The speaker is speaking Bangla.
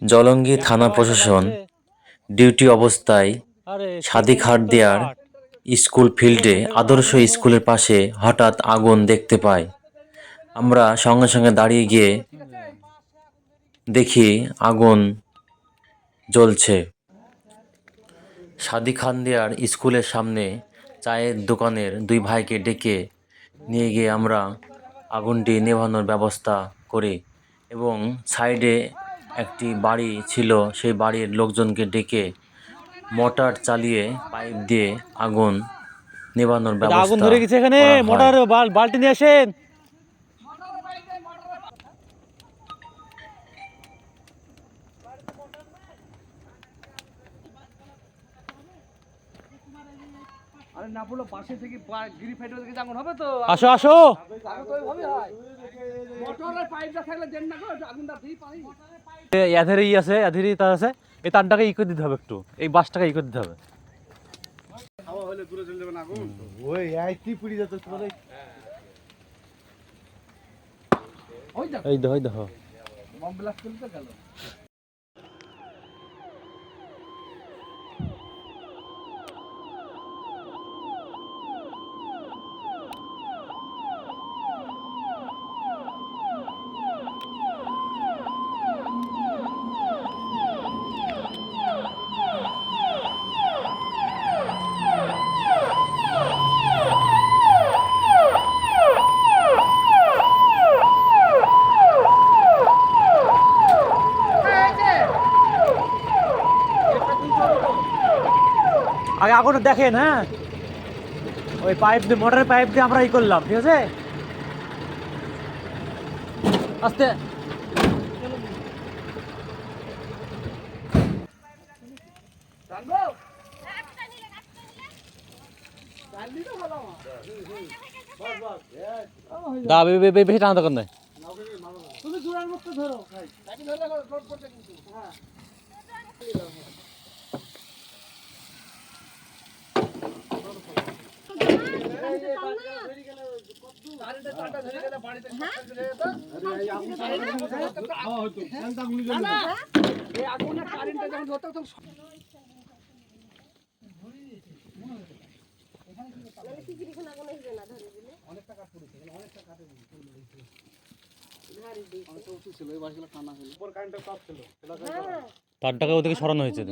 জলঙ্গি থানা প্রশাসন ডিউটি অবস্থায় সাদিখারদিয়ার স্কুল ফিল্ডে আদর্শ স্কুলের পাশে হঠাৎ আগুন দেখতে পায়। আমরা সঙ্গে সঙ্গে দাঁড়িয়ে গিয়ে দেখি আগুন জ্বলছে। সাদিখারদিয়ার স্কুলের সামনে চায়ের দোকানের দুই ভাইকে ডেকে নিয়ে গিয়ে আমরা আগুনটি নেভানোর ব্যবস্থা করি এবং সাইডে একটি বাড়ি ছিল, সেই বাড়ির লোকজনকে ডেকে মোটর চালিয়ে পাইপ দিয়ে আগুন নেভানোর ব্যবস্থা আগুন ধরে গেছে এখানে, করা হয়। মোটর বালতি নিয়ে আসেন। আসো আসো, এধারে ই আছে, এধারে তার আছে, এই তারটাকে ই করে দিতে হবে, একটু এই বাসটাকে ই করে দিতে হবে। এই দেখো এই দেখো, আগে আগুনটা দেখেন। হ্যাঁ, ওই পাইপ দিয়ে, মোটরের পাইপ দিয়ে আমরা ই করলাম, ঠিক আছে। আস্তে বেশি টানা দোকান নাই। তারটাকে ওদিকে সরানো হয়েছে।